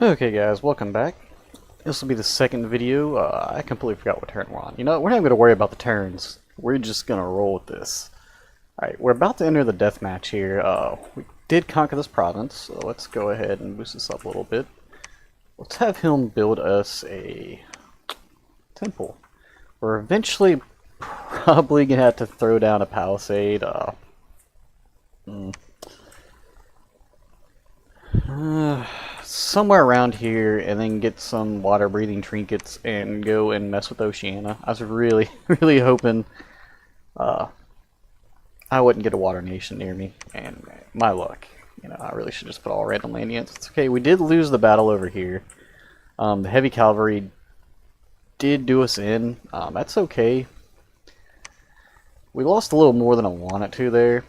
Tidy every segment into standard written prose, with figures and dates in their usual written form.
Okay guys, welcome back. This will be the second video. I completely forgot what turn we're on. You know, we're not going to worry about the turns. We're just going to roll with this. Alright, we're about to enter the death match here. We did conquer this province, so let's go ahead and boost this up a little bit. Let's have him build us a temple. We're eventually probably going to have to throw down a palisade. Somewhere around here, and then get some water breathing trinkets and go and mess with Oceania. I was really hoping I wouldn't get a water nation near me, and my luck. You know, I really should just put all random land units. It's okay, we did lose the battle over here. The heavy cavalry did do us in. That's okay. We lost a little more than I wanted to there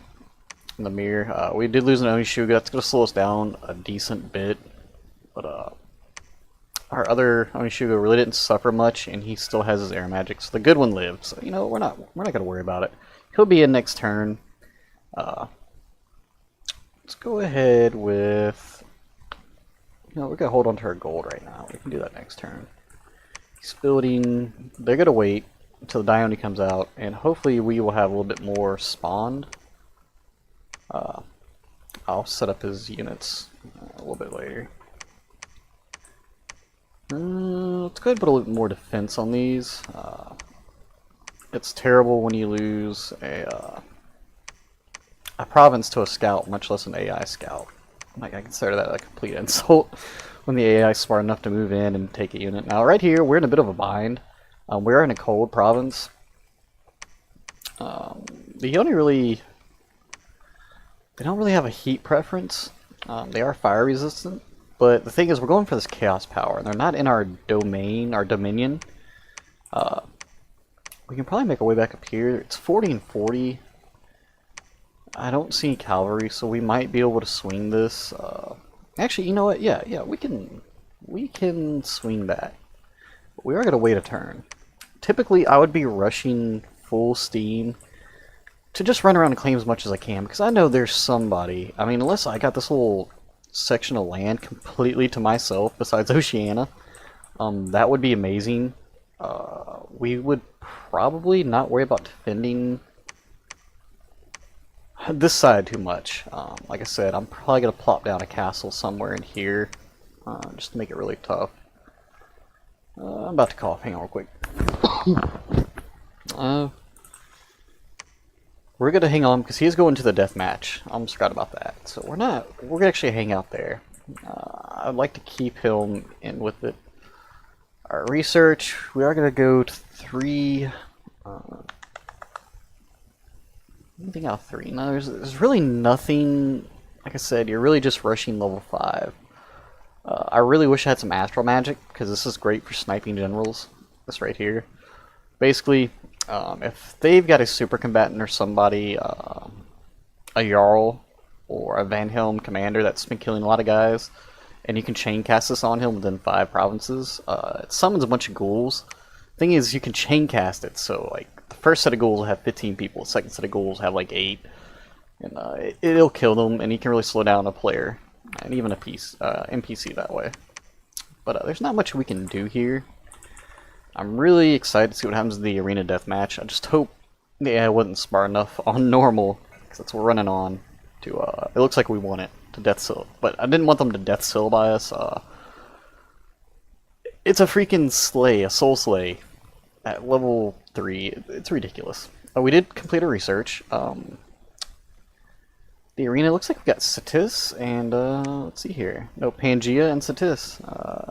in the mirror. We did lose an Onishuga. That's going to slow us down a decent bit. But our other Onishuga really didn't suffer much, and he still has his air magic, so the good one lives. So, you know, we're not going to worry about it. He'll be in next turn. Let's go ahead with... You know, we're going to hold on to our gold right now. We can do that next turn. He's building... They're going to wait until the Dione comes out, and hopefully we will have a little bit more spawned. I'll set up his units a little bit later. Let's go ahead and put a little bit more defense on these. It's terrible when you lose a province to a scout, much less an AI scout. Like, I consider that a complete insult when the AI is smart enough to move in and take a unit. Now, right here, we're in a bit of a bind. We're in a cold province. They don't really have a heat preference. They are fire resistant. But the thing is, we're going for this chaos power, and they're not in our domain, our dominion. We can probably make our way back up here. It's 40 and 40. I don't see cavalry, so we might be able to swing this. Actually, you know what? Yeah, we can swing that. But we are gonna wait a turn. Typically, I would be rushing full steam to just run around and claim as much as I can, because I know there's somebody. I mean, unless I got this whole section of land completely to myself besides Oceania, that would be amazing. We would probably not worry about defending this side too much. Like I said, I'm probably going to plop down a castle somewhere in here just to make it really tough. I'm about to cough. Hang on real quick. We're going to hang on because he's going to the death match. I almost forgot about that. So we're going to actually hang out there. I'd like to keep him in with it. Our research, we are going to go to 3. Anything out of 3? No, there's really nothing. Like I said, you're really just rushing level 5. I really wish I had some astral magic, because this is great for sniping generals. This right here. Basically, if they've got a super combatant or somebody, a Jarl or a Van Helm commander that's been killing a lot of guys, and you can chain cast this on him within 5 provinces, it summons a bunch of ghouls. Thing is, you can chain cast it, so like the first set of ghouls will have 15 people, the second set of ghouls have like 8, and it'll kill them, and you can really slow down a player and even a NPC that way. But there's not much we can do here. I'm really excited to see what happens in the arena deathmatch. I just hope the AI wasn't smart enough on normal, because that's what we're running on. To it looks like we won it to death seal, but I didn't want them to death seal by us. It's a freaking slay, a soul slay at level 3. It's ridiculous. We did complete our research. The arena looks like we got Satis and let's see here. No, Pangea and Satis.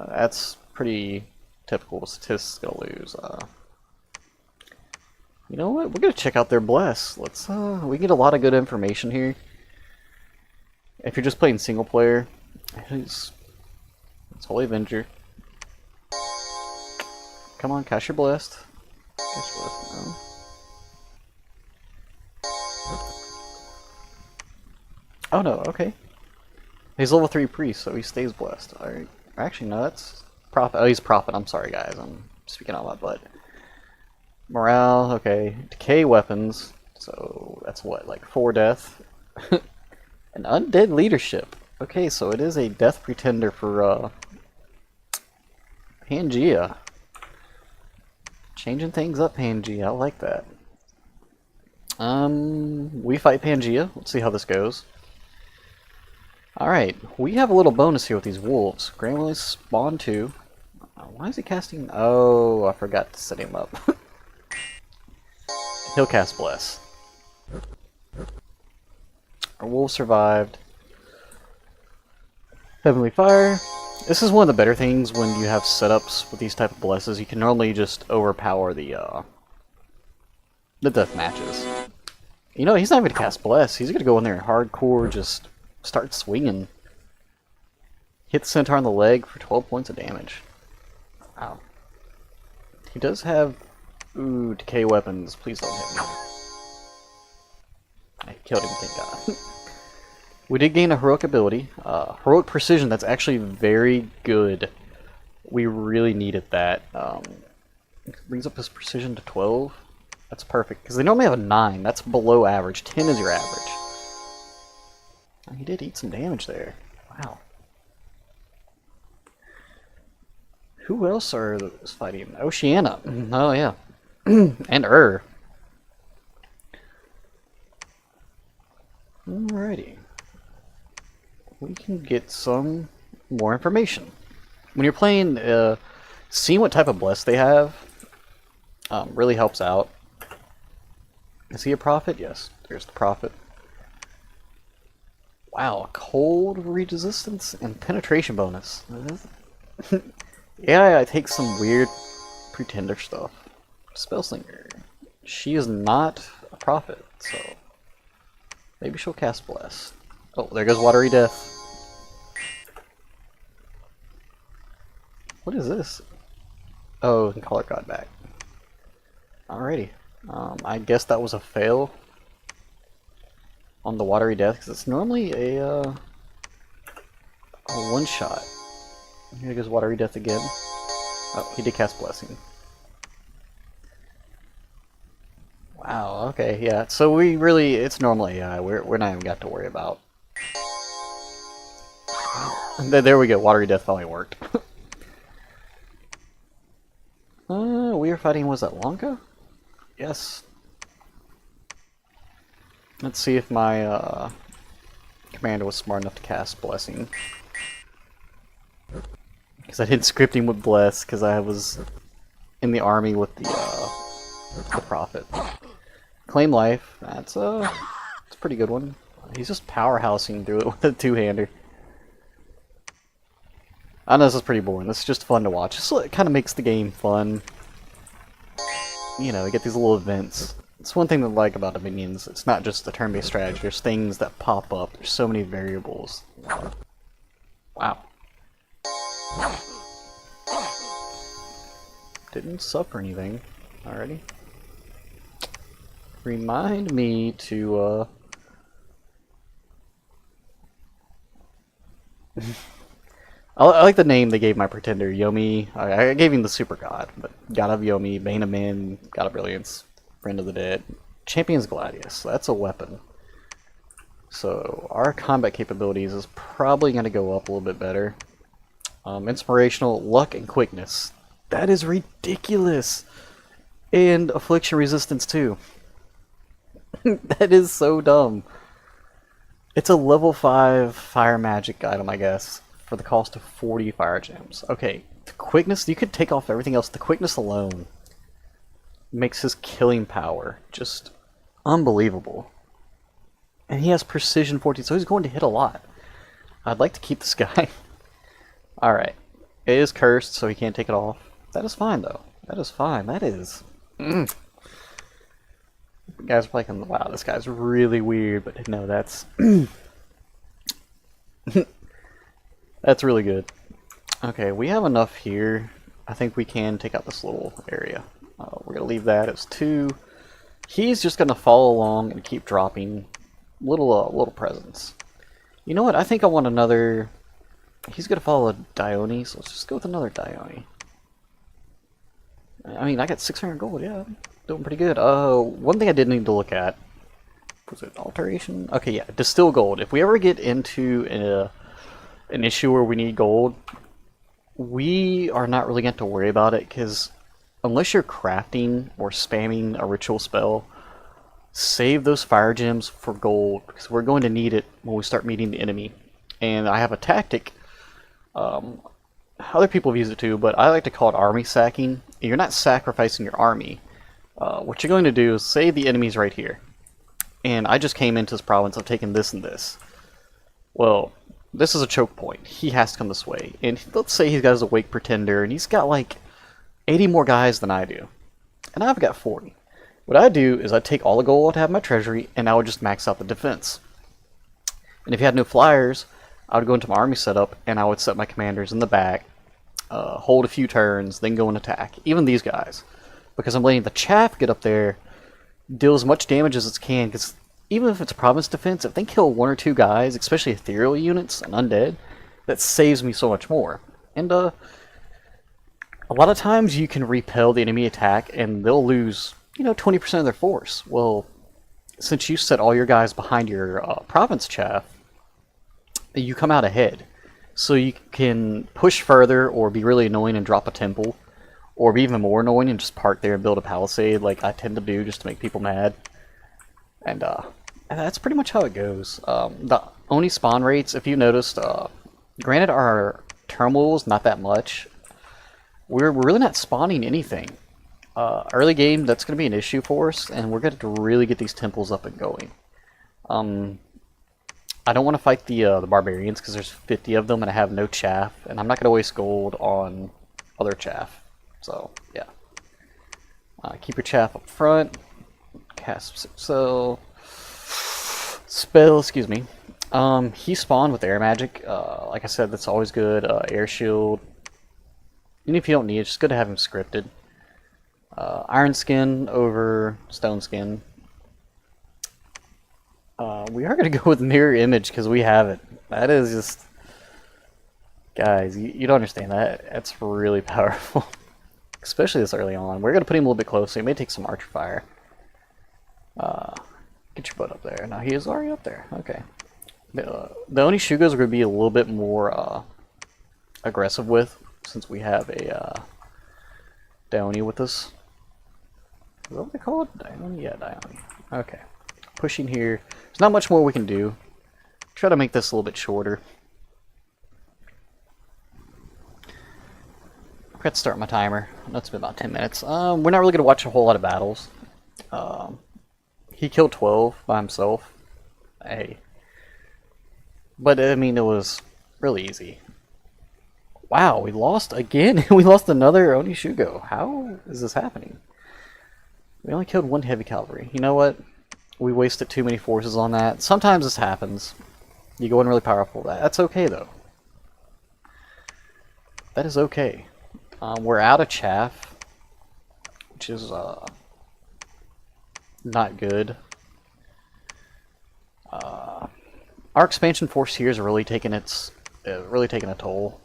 That's pretty typical. Satis is gonna lose. You know what? We're gonna check out their bless. Let's we get a lot of good information here. If you're just playing single player, it's Holy Avenger. Come on, cast your blessed. Cast your blessed. No. Oh no, okay. He's level 3 priest, so he stays blessed. Alright. Actually, no, that's prophet. Oh, he's prophet. I'm sorry, guys. I'm speaking out loud, but morale, okay. Decay weapons. So that's what, like 4 death? An undead leadership. Okay, so it is a death pretender for Pangea. Changing things up, Pangea. I like that. We fight Pangea. Let's see how this goes. Alright, we have a little bonus here with these wolves. Grandma's spawn 2. Why is he casting? Oh, I forgot to set him up. He'll cast Bless. Our wolf survived. Heavenly Fire. This is one of the better things when you have setups with these type of blesses. You can normally just overpower the death matches. You know, he's not even going to cast Bless. He's going to go in there and hardcore just start swinging. Hit the centaur on the leg for 12 points of damage. Wow. He does have... Ooh, decay weapons. Please don't hit me. I killed him, thank God. We did gain a heroic ability. Heroic precision, that's actually very good. We really needed that. It brings up his precision to 12. That's perfect, because they normally have a 9. That's below average. 10 is your average. Oh, he did eat some damage there. Wow. Who else is fighting? Oceania. Oh, yeah. And Alrighty. We can get some more information. When you're playing, seeing what type of bless they have really helps out. Is he a prophet? Yes, there's the prophet. Wow, cold resistance and penetration bonus. Yeah, I take some weird pretender stuff. Spellslinger. She is not a prophet, so maybe she'll cast Bless. Oh, there goes Watery Death. What is this? Oh, we can call our god back. Alrighty. I guess that was a fail on the Watery Death, because it's normally a one-shot. Here goes Watery Death again. Oh, he did cast Blessing. Wow, okay, yeah. So we really, it's normal AI. We're not even got to worry about. There we go, Watery Death finally worked. We are fighting, was that Lanka? Yes. Let's see if my commander was smart enough to cast Blessing. Because I didn't script him with Bless, because I was in the army with the Prophet. Claim Life, that's a pretty good one. He's just powerhousing through it with a two-hander. I know this is pretty boring, this is just fun to watch. It kind of makes the game fun. You know, you get these little events. It's one thing to like about Dominions, it's not just the turn-based strategy, there's things that pop up, there's so many variables. Wow. Didn't suffer anything already. Remind me to I like the name they gave my pretender, Yomi. I gave him the Super God, but God of Yomi, Bane of Men, God of Brilliance, Friend of the Dead, Champion's Gladius. That's a weapon. So our combat capabilities is probably going to go up a little bit better. Inspirational, Luck, and Quickness. That is ridiculous! And Affliction Resistance too. That is so dumb. It's a level 5 fire magic item, I guess, for the cost of 40 fire gems. Okay, the quickness, you could take off everything else. The quickness alone makes his killing power just unbelievable. And he has precision 14, so he's going to hit a lot. I'd like to keep this guy. Alright. It is cursed, so he can't take it off. That is fine, though. That is fine. That is... Guys are playing, wow, this guy's really weird, but no, that's... That's really good. Okay, we have enough here. I think we can take out this little area. We're going to leave that as 2. He's just going to follow along and keep dropping little presents. You know what? I think I want another... He's going to follow a Dione, so let's just go with another Dione. I mean, I got 600 gold, yeah. Doing pretty good. One thing I did need to look at... Was it Alteration? Okay, yeah, Distill Gold. If we ever get into an issue where we need gold, we are not really going to worry about it, because unless you're crafting or spamming a ritual spell, save those fire gems for gold, because we're going to need it when we start meeting the enemy. And I have a tactic, other people have used it too, but I like to call it army sacking. You're not sacrificing your army. What you're going to do is save the enemies right here. And I just came into this province of taking this and this. Well, this is a choke point. He has to come this way. And let's say he's got his Awake Pretender, and he's got like 80 more guys than I do. And I've got 40. What I do is I take all the gold I have in my treasury, and I would just max out the defense. And if you had no flyers, I would go into my army setup, and I would set my commanders in the back, hold a few turns, then go and attack. Even these guys. Because I'm letting the chaff get up there, deal as much damage as it can, because even if it's province defense, if they kill one or two guys, especially ethereal units and undead, that saves me so much more. And a lot of times you can repel the enemy attack and they'll lose, 20% of their force. Well, since you set all your guys behind your province chaff, you come out ahead. So you can push further or be really annoying and drop a temple, or be even more annoying and just park there and build a palisade like I tend to do just to make people mad. And that's pretty much how it goes. The Oni spawn rates, if you noticed, granted our terminal is not that much. We're really not spawning anything. Early game, that's going to be an issue for us, and we're going to really get these temples up and going. I don't want to fight the barbarians because there's 50 of them and I have no chaff, and I'm not going to waste gold on other chaff. So, yeah. Keep your chaff up front. Cast spell, excuse me. He spawned with air magic. Like I said, that's always good. Air shield. Even if you don't need it, it's just good to have him scripted. Iron skin over stone skin. We are going to go with mirror image because we have it. That is just... Guys, you don't understand that. That's really powerful. Especially this early on. We're going to put him a little bit closer. He may take some archer fire. Get your butt up there. Now he is already up there. Okay. The Oni Shugos are going to be a little bit more aggressive with, since we have a Dione with us. Is that what they call it? Dione? Yeah, Dione. Okay. Pushing here. There's not much more we can do. Try to make this a little bit shorter. I forgot to start my timer. That's been about 10 minutes. We're not really going to watch a whole lot of battles. He killed 12 by himself. Hey. But, I mean, it was really easy. Wow, we lost again. We lost another Oni Shugo. How is this happening? We only killed one heavy cavalry. You know what? We wasted too many forces on that. Sometimes this happens. You go in really powerful. That's okay, though. That is okay. We're out of chaff, which is not good. Our expansion force here is really taking a toll,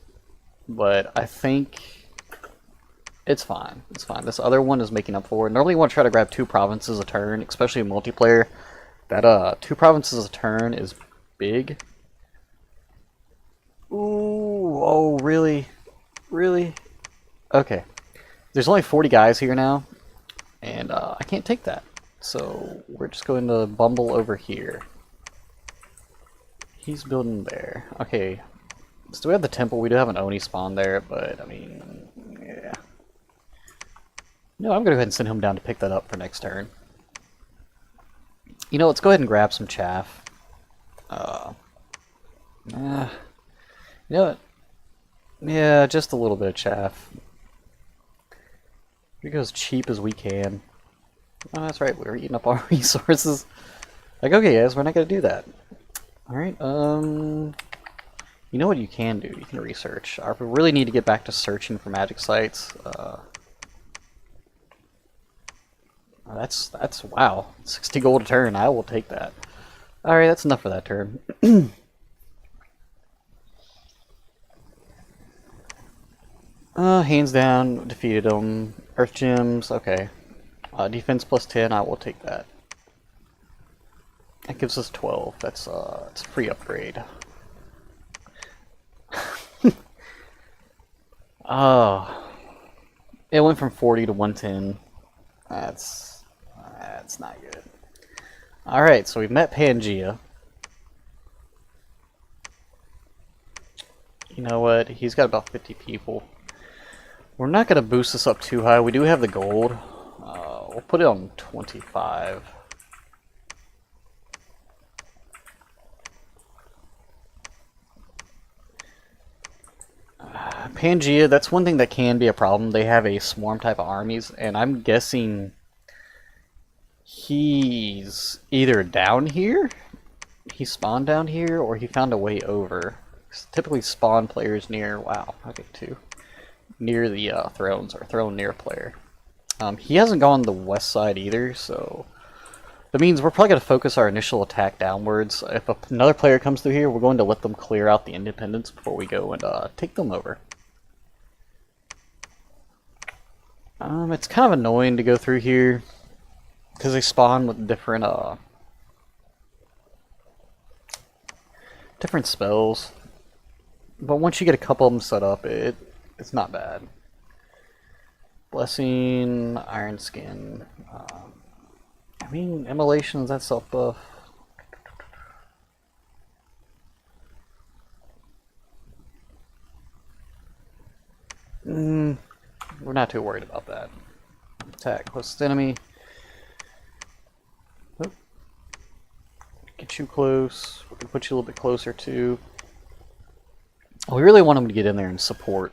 but I think it's fine. It's fine. This other one is making up for it. Normally, you want to try to grab 2 provinces a turn, especially in multiplayer. That 2 provinces a turn is big. Ooh, oh, really? Really? Okay. There's only 40 guys here now, and I can't take that. So we're just going to bumble over here. He's building there. Okay. So we have the temple. We do have an Oni spawn there, but I mean, yeah. No, I'm going to go ahead and send him down to pick that up for next turn. You know, let's go ahead and grab some chaff. You know what? Yeah, just a little bit of chaff. We go as cheap as we can. Oh, that's right, we're eating up our resources. Like, okay guys, we're not going to do that. Alright, you know what you can do? You can research. We really need to get back to searching for magic sites. That's wow. 60 gold a turn, I will take that. Alright, that's enough for that turn. Hands down, defeated them. Earth gems, okay. Defense plus 10, I will take that. That gives us 12. That's it's a free upgrade. Oh, it went from 40 to 110. That's not good. All right, so we've met Pangea. You know what? He's got about 50 people. We're not going to boost this up too high. We do have the gold. We'll put it on 25. Pangea, that's one thing that can be a problem. They have a swarm type of armies, and I'm guessing he's either down here, he spawned down here, or he found a way over. Typically spawn players near, wow, okay, two. Near the thrones, or throne near player. He hasn't gone the west side either, so that means we're probably going to focus our initial attack downwards. If another player comes through here, we're going to let them clear out the independents before we go and take them over. It's kind of annoying to go through here because they spawn with different spells. But once you get a couple of them set up, it's not bad. Blessing, Iron Skin. I mean, Immolation, is that self buff? We're not too worried about that. Attack closest enemy. Oop. Get you close. We can put you a little bit closer too. We really want him to get in there and support.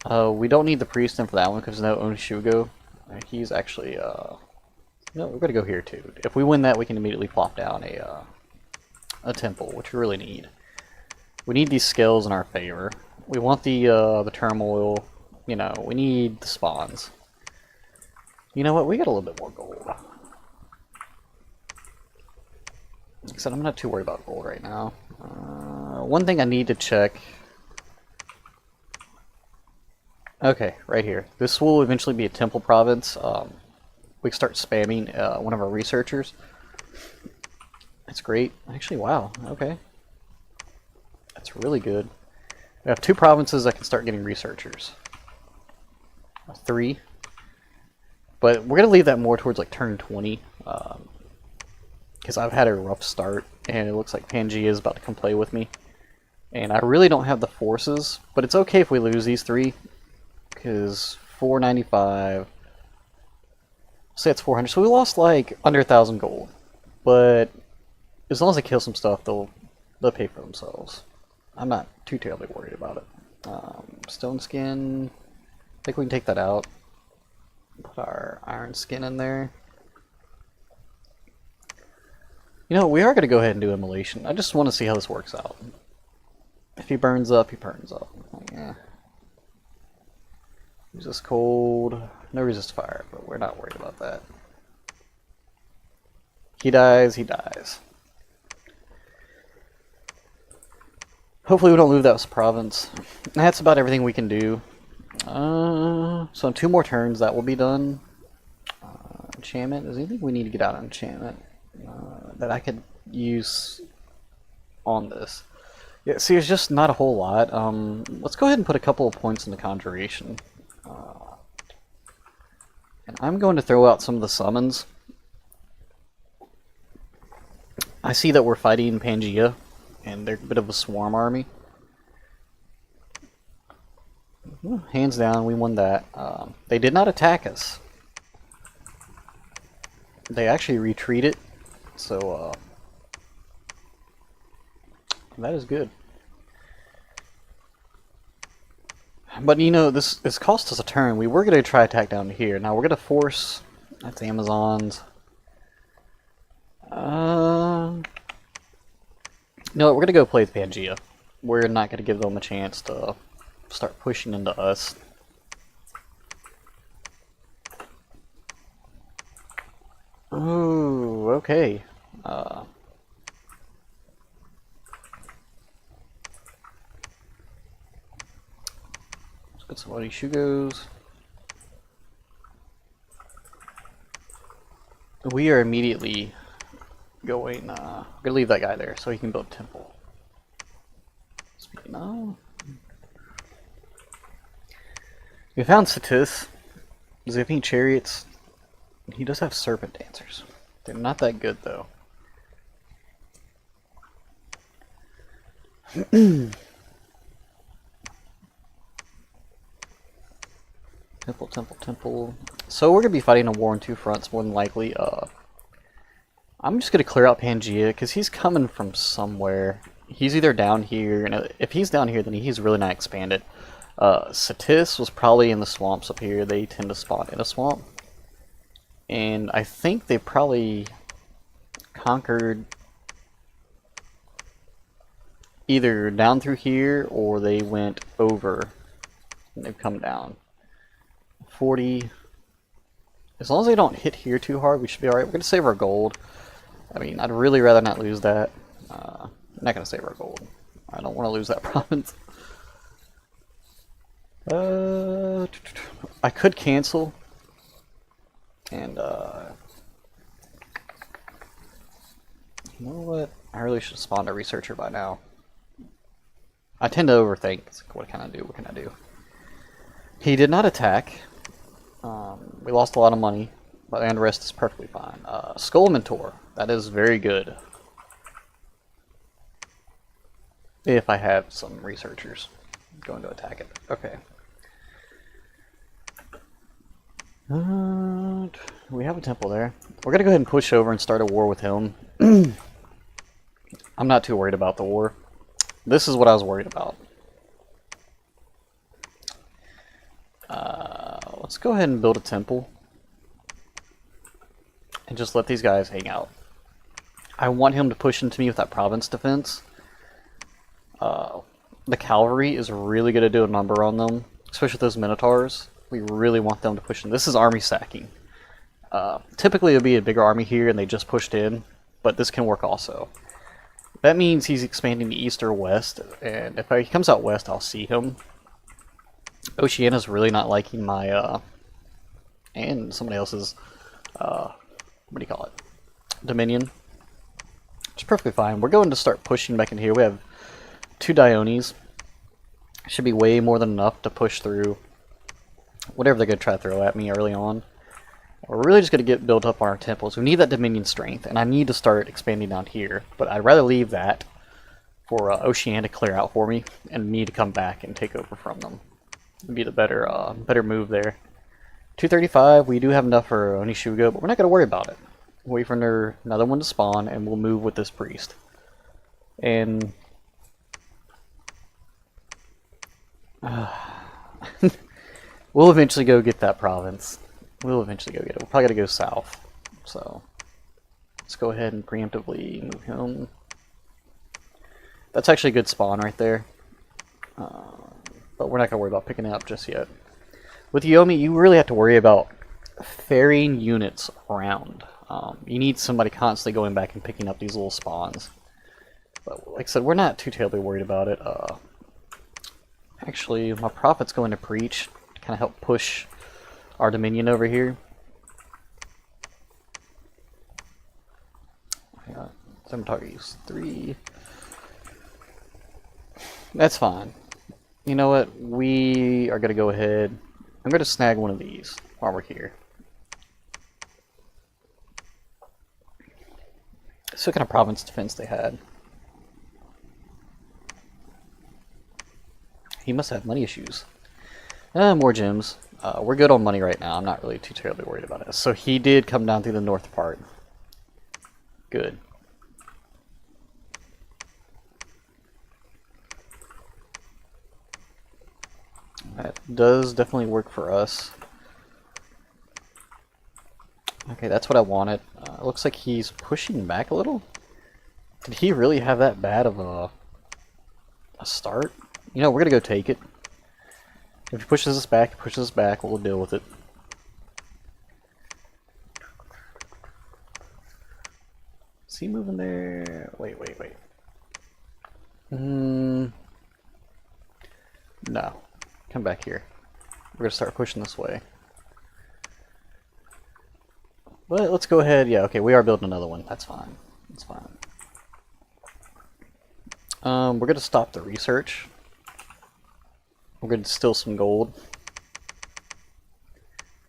We don't need the priest in for that one because no Onishugo. He's actually no, we're gonna go here too. If we win that, we can immediately plop down a temple, which we really need. We need these skills in our favor. We want the turmoil. You know, we need the spawns. You know what? We got a little bit more gold. Like I said, I'm not too worried about gold right now. One thing I need to check. Okay, right here. This will eventually be a temple province. We can start spamming one of our researchers. That's great. Actually, wow. Okay. That's really good. We have 2 provinces that can start getting researchers. 3. But we're going to leave that more towards like turn 20. Because I've had a rough start, and it looks like Pangea is about to come play with me. And I really don't have the forces, but it's okay if we lose these 3. Because 495, say it's 400, so we lost like under 1,000 gold. But as long as they kill some stuff, they'll pay for themselves. I'm not too terribly worried about it. Stone skin, I think we can take that out. Put our iron skin in there. You know, we are going to go ahead and do immolation. I just want to see how this works out. If he burns up, he burns up. Yeah. Resist cold, no resist fire, but we're not worried about that. He dies, he dies. Hopefully we don't lose that province. That's about everything we can do. So in 2 more turns that will be done. Enchantment, is there anything we need to get out of enchantment that I could use on this? Yeah, see, it's just not a whole lot. Let's go ahead and put a couple of points into conjuration. And I'm going to throw out some of the summons. I see that we're fighting Pangea, and they're a bit of a swarm army. Hands down, we won that. They did not attack us. They actually retreated, so that is good. But you know, this cost us a turn. We were going to try attack down here. Now we're going to force... That's Amazons. No, we're going to go play with Pangea. We're not going to give them a chance to start pushing into us. Ooh, okay. Get some Onishugos. We are immediately going, we're gonna leave that guy there so he can build a temple. Speaking of, We found Satis. Does he have any chariots? He does have serpent dancers. They're not that good though. Temple, temple, temple. So we're gonna be fighting a war on two fronts more than likely. I'm just gonna clear out Pangea because he's coming from somewhere. He's either down here, and if he's down here, then he's really not expanded. Satis was probably in the swamps up here. They tend to spawn in a swamp. And I think they probably conquered either down through here or they went over and they've come down. 40. As long as they don't hit here too hard, we should be alright. We're going to save our gold. I mean, I'd really rather not lose that. I'm not going to save our gold. I don't want to lose that province. I could cancel. And, you know what? I really should have spawned a researcher by now. I tend to overthink. It's like, what can I do? What can I do? He did not attack. We lost a lot of money, but the rest is perfectly fine. Skull Mentor. That is very good. If I have some researchers going to attack it. Okay. We have a temple there. We're going to go ahead and push over and start a war with him. I'm not too worried about the war. This is what I was worried about. Let's go ahead and build a temple. And just let these guys hang out. I want him to push into me with that province defense. The cavalry is really going to do a number on them. Especially with those minotaurs. We really want them to push in. This is army stacking. Typically it would be a bigger army here and they just pushed in. But this can work also. That means he's expanding to east or west. And if he comes out west, I'll see him. Oceania's really not liking my, and somebody else's, what do you call it? Dominion. Which is perfectly fine. We're going to start pushing back in here. We have 2 Dionis. Should be way more than enough to push through whatever they're going to try to throw at me early on. We're really just going to get built up on our temples. We need that Dominion strength, and I need to start expanding down here. But I'd rather leave that for Oceania to clear out for me, and me to come back and take over from them. Would be the better move there. 235, we do have enough for Onishugo, but we're not going to worry about it. Wait for another one to spawn, and we'll move with this priest. And we'll eventually go get that province. We'll eventually go get it. We're probably going to go south. So let's go ahead and preemptively move him. That's actually a good spawn right there. But we're not going to worry about picking it up just yet. With Yomi, you really have to worry about ferrying units around. You need somebody constantly going back and picking up these little spawns. But like I said, we're not too terribly worried about it. Actually, my prophet's going to preach to kind of help push our dominion over here. Some targets 3. That's fine. You know what? We are going to go ahead. I'm going to snag one of these while we're here. So what kind of province defense they had? He must have money issues. More gems. We're good on money right now. I'm not really too terribly worried about it. So he did come down through the north part. Good. That does definitely work for us. Okay, that's what I wanted. It looks like he's pushing back a little. Did he really have that bad of a start? You know, we're going to go take it. If he pushes us back, we'll deal with it. Is he moving there? Wait. No. Come back here. We're going to start pushing this way. But let's go ahead. Yeah, okay, we are building another one. That's fine. That's fine. We're going to stop the research. We're going to steal some gold.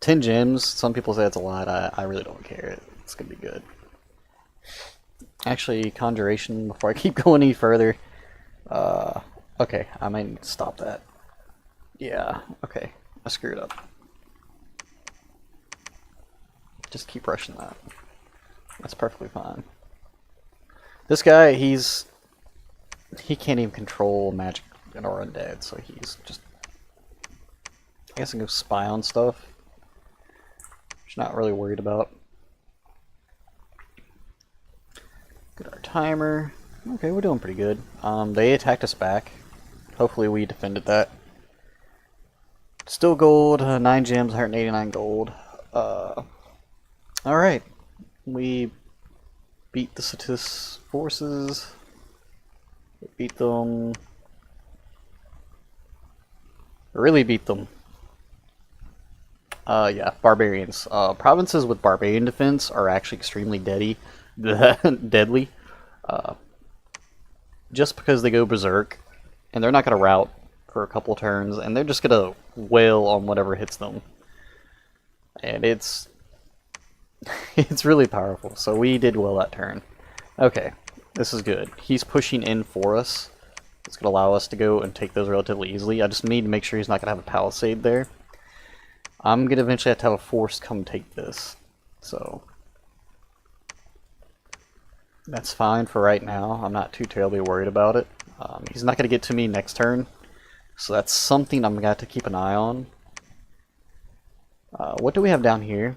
10 gems, some people say it's a lot. I really don't care. It's going to be good. Actually, conjuration, before I keep going any further. Okay, I might need to stop that. Yeah, okay. I screwed up. Just keep rushing that. That's perfectly fine. This guy, he can't even control magic or undead, so he's just, I guess I can go spy on stuff. Which I'm not really worried about. Get our timer. Okay, we're doing pretty good. They attacked us back. Hopefully we defended that. Still gold, 9 gems, 189 gold. Alright. We beat the Satis forces. We beat them. Really beat them. Yeah, barbarians. Provinces with barbarian defense are actually extremely deadly. Just because they go berserk, and they're not going to rout for a couple turns, and they're just going to wail on whatever hits them. And it's really powerful, so we did well that turn. Okay, this is good. He's pushing in for us. It's going to allow us to go and take those relatively easily. I just need to make sure he's not going to have a palisade there. I'm going to eventually have to have a force come take this. So that's fine for right now. I'm not too terribly worried about it. He's not going to get to me next turn. So that's something I'm going to have to keep an eye on. What do we have down here?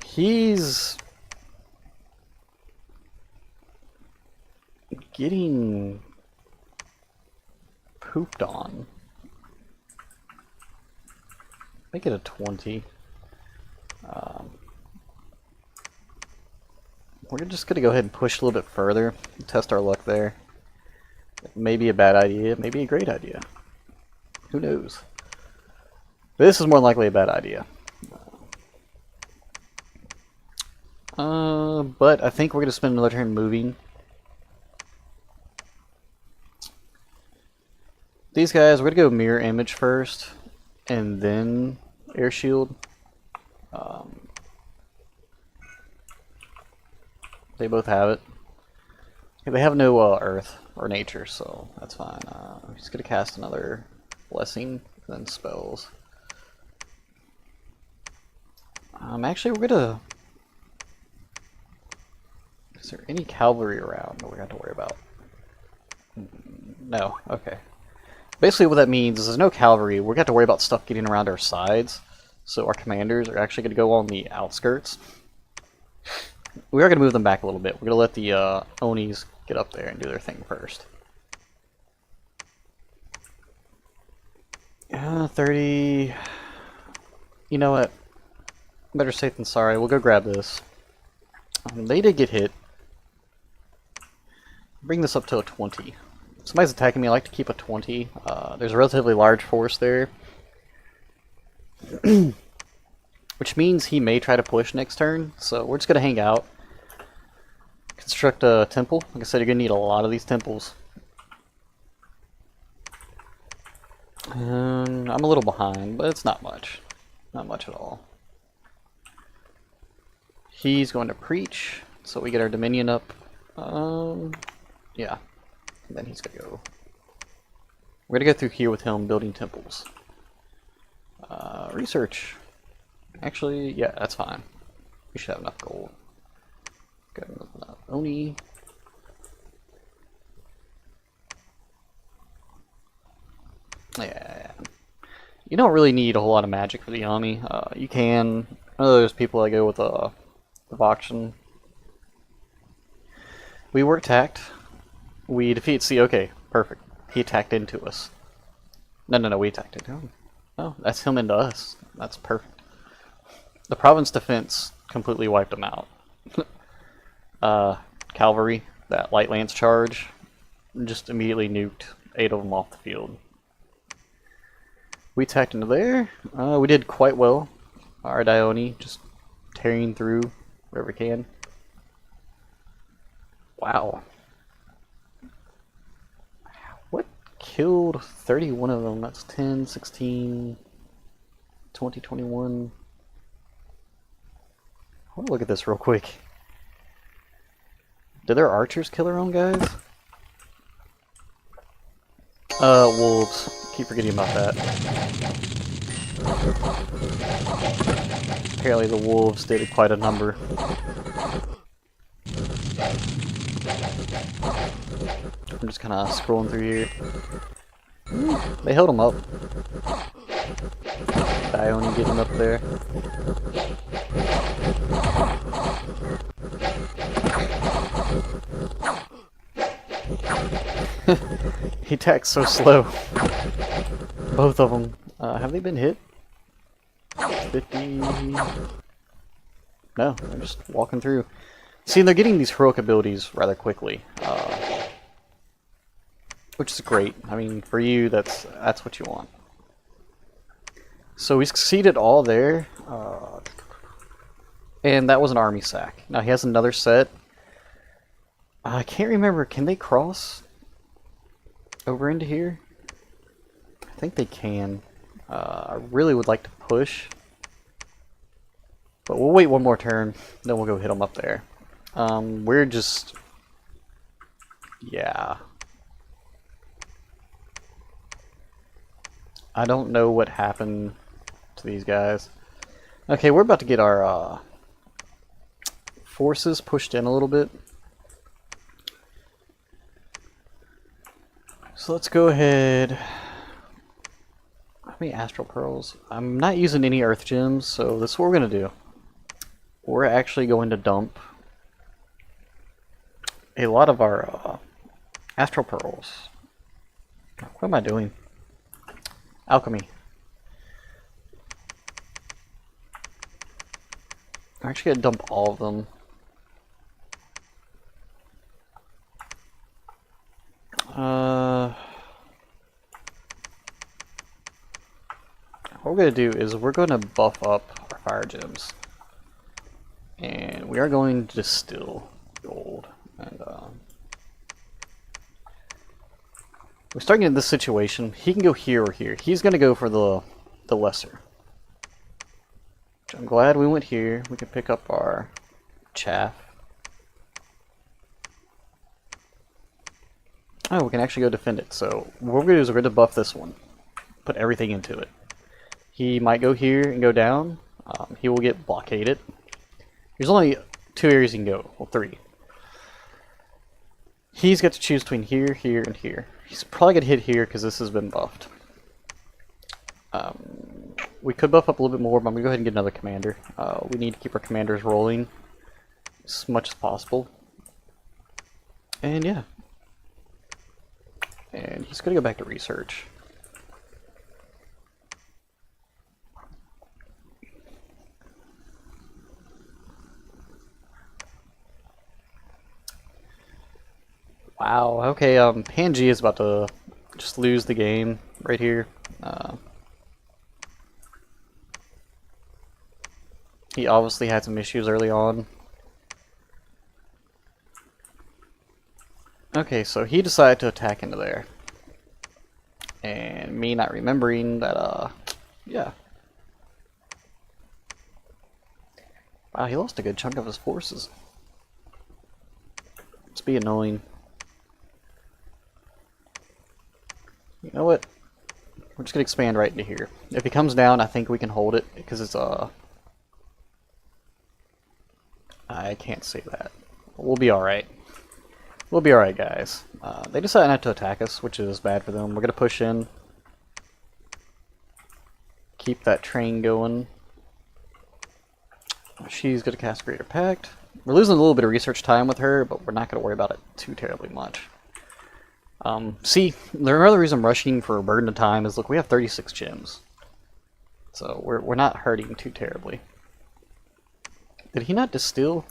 He's getting pooped on. Make it a 20. We're just going to go ahead and push a little bit further, test our luck there. Maybe a bad idea, maybe a great idea. Who knows? This is more likely a bad idea. But I think we're going to spend another turn moving. These guys, we're going to go mirror image first, and then air shield. They both have it. They have no earth or nature, so that's fine. I'm just going to cast another blessing, and then spells. Actually, we're going to... Is there any cavalry around that we have to worry about? No, okay. Basically what that means is there's no cavalry. We're going to have to worry about stuff getting around our sides. So our commanders are actually going to go on the outskirts. We are going to move them back a little bit. We're going to let the Onis get up there and do their thing first. 30... You know what? Better safe than sorry. We'll go grab this. They did get hit. Bring this up to a 20. If somebody's attacking me, I like to keep a 20. There's a relatively large force there. Which means he may try to push next turn, so we're just going to hang out. Construct a temple. Like I said, you're going to need a lot of these temples. And I'm a little behind, but it's not much. Not much at all. He's going to preach, so we get our dominion up. Yeah. And then he's going to go... We're going to go through here with him building temples. Research. Actually, yeah, that's fine. We should have enough gold. Got enough Oni. Yeah. You don't really need a whole lot of magic for the Yomi. You can... I know there's people that go with the Voction. We were attacked. We defeat C. Okay, perfect. He attacked into us. No, we attacked into him. Oh, that's him into us. That's perfect. The province defense completely wiped him out. Cavalry, that light lance charge, just immediately nuked 8 of them off the field. We attacked into there. We did quite well. Our Dione just tearing through wherever we can. Wow. What killed 31 of them? That's 10, 16, 20, 21. want to look at this real quick. Did their archers kill their own guys? Wolves. Keep forgetting about that. Apparently the wolves did quite a number. I'm just kind of scrolling through here. They held him up. Dione getting up there. He attacks so slow. Both of them. Have they been hit? 50... No, they're just walking through. See, they're getting these heroic abilities rather quickly. Which is great. I mean, for you, that's what you want. So we succeeded all there. And that was an army sack. Now he has another set. I can't remember. Can they cross over into here? I think they can. I really would like to push. But we'll wait one more turn. Then we'll go hit them up there. We're just... Yeah. I don't know what happened to these guys. Okay, we're about to get our forces pushed in a little bit. So let's go ahead. How many astral pearls? I'm not using any earth gems, so this is what we're going to do. We're actually going to dump a lot of our astral pearls. What am I doing? Alchemy. I'm actually going to dump all of them. What we're going to do is we're going to buff up our fire gems. And we are going to distill gold. And we're starting in this situation. He can go here or here. He's going to go for the lesser. Which I'm glad we went here. We can pick up our chaff. Oh, we can actually go defend it. So what we're going to do is we're going to buff this one. Put everything into it. He might go here and go down. He will get blockaded. There's only 2 areas he can go. Well, 3. He's got to choose between here, here, and here. He's probably going to hit here because this has been buffed. We could buff up a little bit more, but I'm going to go ahead and get another commander. We need to keep our commanders rolling as much as possible. And yeah. And he's going to go back to research. Wow, okay, Pangea is about to just lose the game right here. He obviously had some issues early on. Okay, so he decided to attack into there. And me not remembering that, yeah. Wow, he lost a good chunk of his forces. It's be annoying. You know what? We're just gonna expand right into here. If he comes down, I think we can hold it because it's I can't say that. We'll be alright. We'll be alright, guys. They decided not to attack us, which is bad for them. We're gonna push in. Keep that train going. She's gonna cast Greater Pact. We're losing a little bit of research time with her, but we're not gonna worry about it too terribly much. See, the other reason I'm rushing for a burden of time is, look, we have 36 gems. So we're not hurting too terribly. Did he not distill?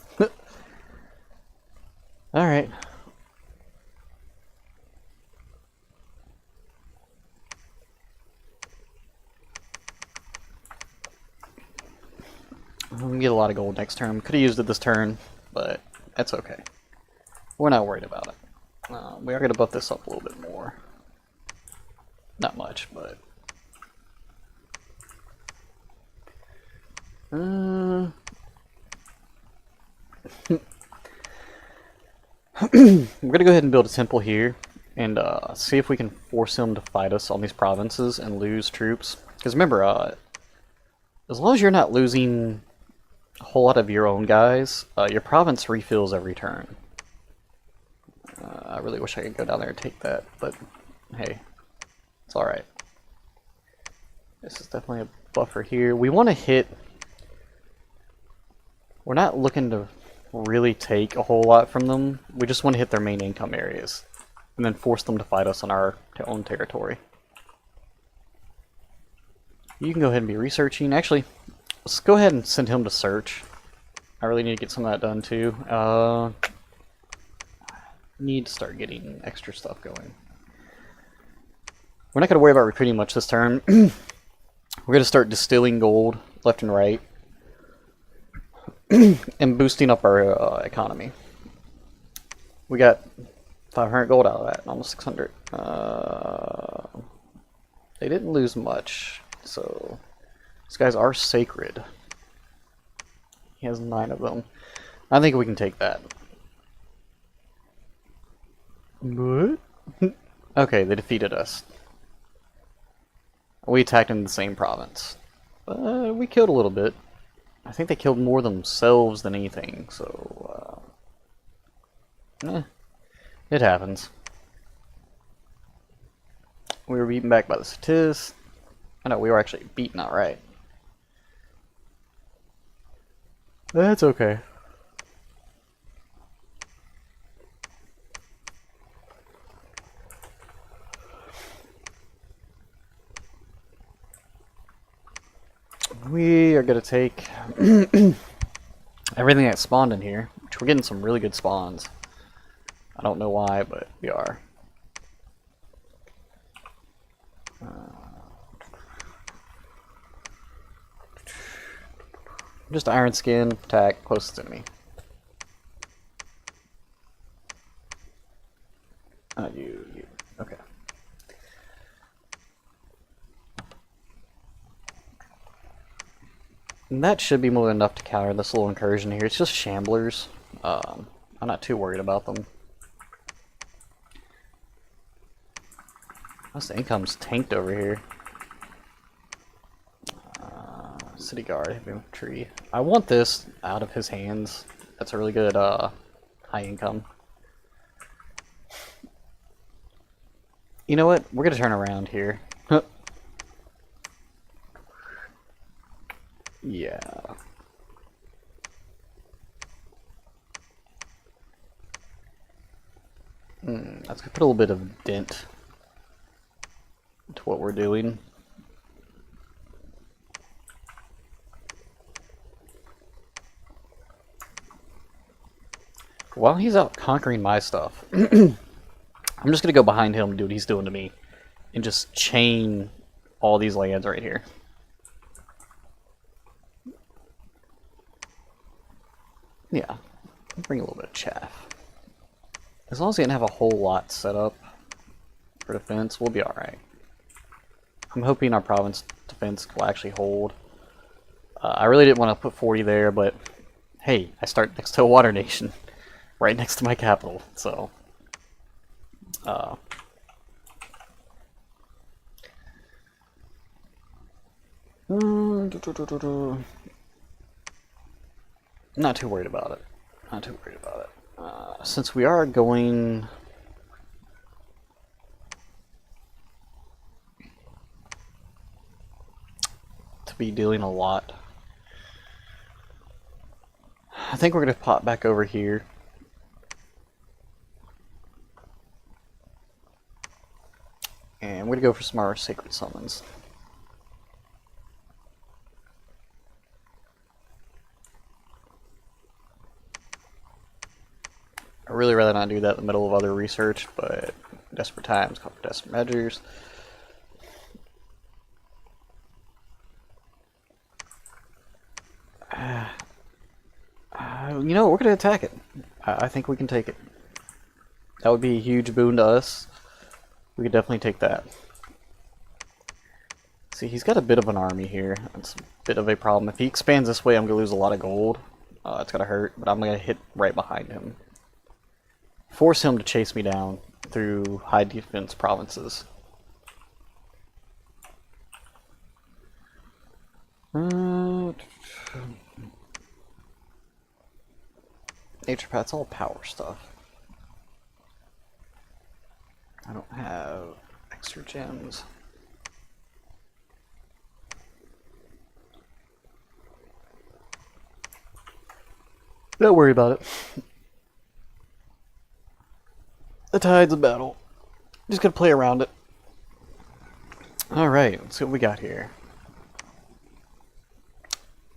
Alright. I'm gonna get a lot of gold next turn. Could have used it this turn, but that's okay. We're not worried about it. We are going to buff this up a little bit more. Not much, but... We're gonna go ahead and build a temple here and see if we can force him to fight us on these provinces and lose troops. Because remember, as long as you're not losing a whole lot of your own guys, your province refills every turn. I really wish I could go down there and take that, but hey, it's alright. This is definitely a buffer here. We want to hit... We're not looking to really take a whole lot from them. We just want to hit their main income areas and then force them to fight us on our own territory. You can go ahead and be researching. Actually, let's go ahead and send him to search. I really need to get some of that done too. Need to start getting extra stuff going. We're not going to worry about recruiting much this turn. We're going to start distilling gold left and right and boosting up our economy. We got 500 gold out of that, almost 600. They didn't lose much, so these guys are sacred. He has 9 of them. I think we can take that. What? Okay, they defeated us. We attacked in the same province. We killed a little bit. I think they killed more themselves than anything, so... it happens. We were beaten back by the Satis. I know, we were actually beaten outright. That's okay. We are going to take everything that spawned in here, which we're getting some really good spawns. I don't know why, but we are. Just iron skin, attack, closest enemy. You. Okay. And that should be more than enough to counter this little incursion here. It's just shamblers. I'm not too worried about them. Most income's tanked over here. City guard, heavy infantry. I want this out of his hands. That's a really good high income. You know what? We're gonna turn around here. Yeah. Let's put a little bit of dent to what we're doing. While he's out conquering my stuff, I'm just gonna go behind him and do what he's doing to me, and just chain all these lands right here. Yeah, bring a little bit of chaff. As long as he didn't have a whole lot set up for defense, we'll be alright. I'm hoping our province defense will actually hold. I really didn't want to put 40 there, but hey, I start next to a water nation, right next to my capital, so... Not too worried about it. Not too worried about it. Since we are going... to be dealing a lot, I think we're going to pop back over here. And we're going to go for some of our sacred summons. I'd really rather not do that in the middle of other research, but desperate times call for desperate measures. You know, we're going to attack it. I think we can take it. That would be a huge boon to us. We could definitely take that. See, he's got a bit of an army here. That's a bit of a problem. If he expands this way, I'm going to lose a lot of gold. It's gonna hurt, but I'm gonna hit right behind him. Force him to chase me down through high defense provinces. Nature Path's all power stuff. I don't have extra gems. Don't worry about it. The tide's a battle. Just gotta play around it. Alright, let's see what we got here.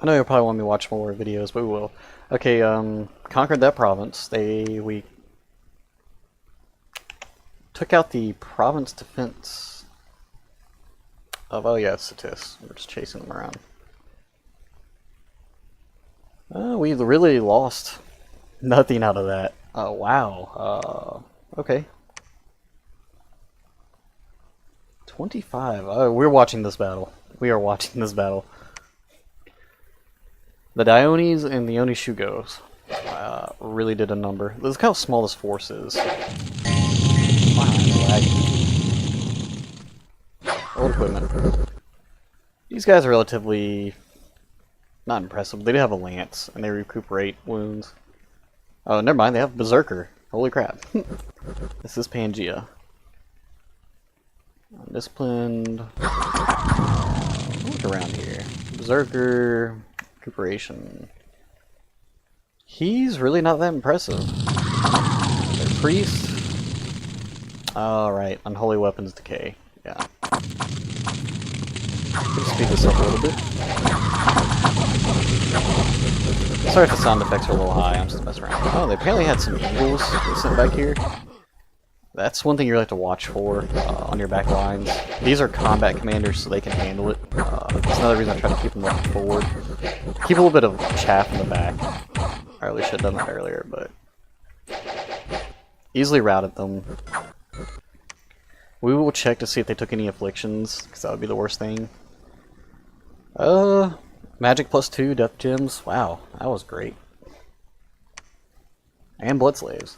I know you'll probably want me to watch more videos, but we will. Okay, conquered that province. We took out the province defense of, oh yeah, Satis. We're just chasing them around. We really lost nothing out of that. Oh, wow. Okay. 25. Oh, we're watching this battle. We are watching this battle. The Dionis and the Onishugos really did a number. Look how small this force is. Wow, old equipment. These guys are relatively not impressive. They do have a lance, and they recuperate wounds. Oh, never mind. They have Berserker. Holy crap. This is Pangea. Undisciplined. Look around here. Berserker. Recuperation. He's really not that impressive. Their priest. Alright, unholy weapons decay. Yeah. Let's speed this up a little bit. Sorry if the sound effects are a little high, I'm just messing around. Oh, they apparently had some eagles sent back here. That's one thing you really have to watch for on your back lines. These are combat commanders, so they can handle it. That's another reason I try to keep them looking forward. Keep a little bit of chaff in the back. I really should have done that earlier, but easily routed them. We will check to see if they took any afflictions, because that would be the worst thing. Magic +2, death gems. Wow, that was great. And blood slaves.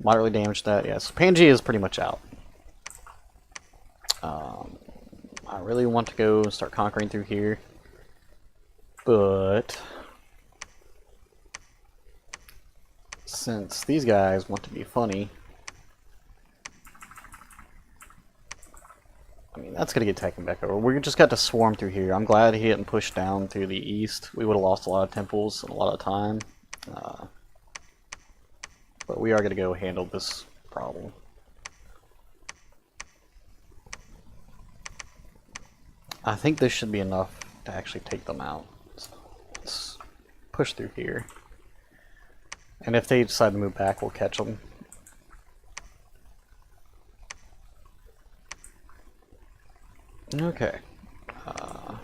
Moderately damaged that, yes. Pangea is pretty much out. I really want to go and start conquering through here. But since these guys want to be funny, I mean, that's going to get taken back over. We just got to swarm through here. I'm glad he didn't push down through the east. We would have lost a lot of temples and a lot of time. But we are going to go handle this problem. I think this should be enough to actually take them out. So let's push through here. And if they decide to move back, we'll catch them. Okay.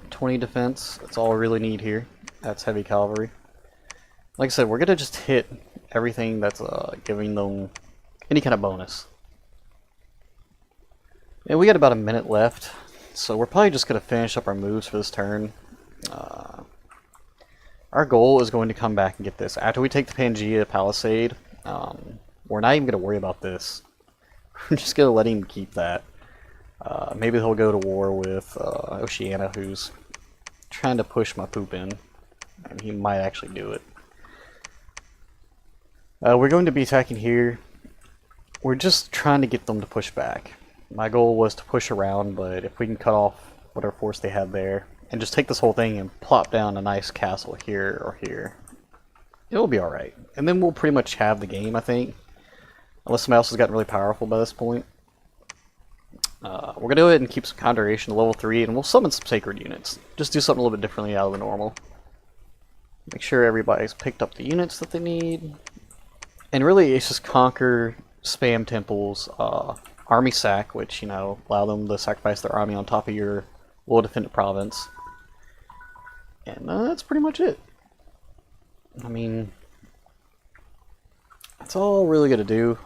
20 defense. That's all we really need here. That's heavy cavalry. Like I said, we're going to just hit everything that's giving them any kind of bonus. And we got about a minute left, so we're probably just going to finish up our moves for this turn. Our goal is going to come back and get this. After we take the Pangea Palisade, we're not even going to worry about this. We're just going to let him keep that. Maybe he'll go to war with Oceania, who's trying to push my poop in, and he might actually do it. We're going to be attacking here. We're just trying to get them to push back. My goal was to push around, but if we can cut off whatever force they have there, and just take this whole thing and plop down a nice castle here or here, it'll be alright. And then we'll pretty much have the game, I think. Unless somebody else has gotten really powerful by this point. We're going to go ahead and keep some conjuration to level 3, and we'll summon some sacred units. Just do something a little bit differently out of the normal. Make sure everybody's picked up the units that they need. And really, it's just conquer, spam temples, army sack, which, you know, allow them to sacrifice their army on top of your well-defended province. And that's pretty much it. I mean, that's all we're really going to do.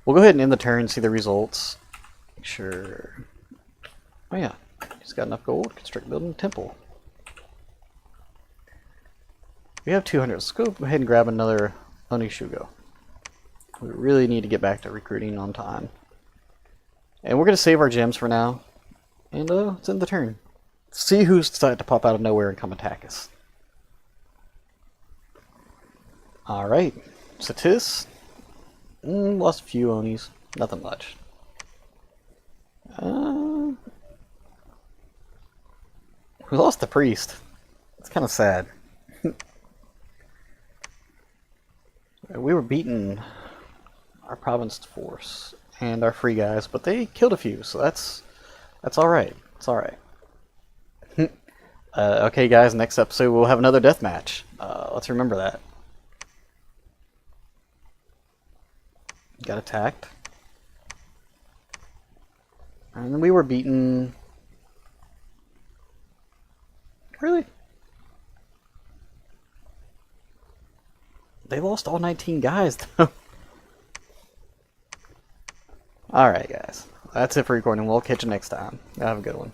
We'll go ahead and end the turn, see the results. Make sure. Oh yeah, he's got enough gold. Construct building temple. We have 200. Let's go ahead and grab another Onishugo. We really need to get back to recruiting on time. And we're going to save our gems for now. And let's end the turn. See who's decided to pop out of nowhere and come attack us. Alright. Satis. Lost a few Onis. Nothing much. We lost the priest. It's kind of sad. We were beating our province force and our free guys, but they killed a few, so that's alright. It's alright. Okay guys, next episode we'll have another death match. Let's remember that. Got attacked. And we were beaten. Really? They lost all 19 guys, though. Alright, guys. That's it for recording. We'll catch you next time. Have a good one.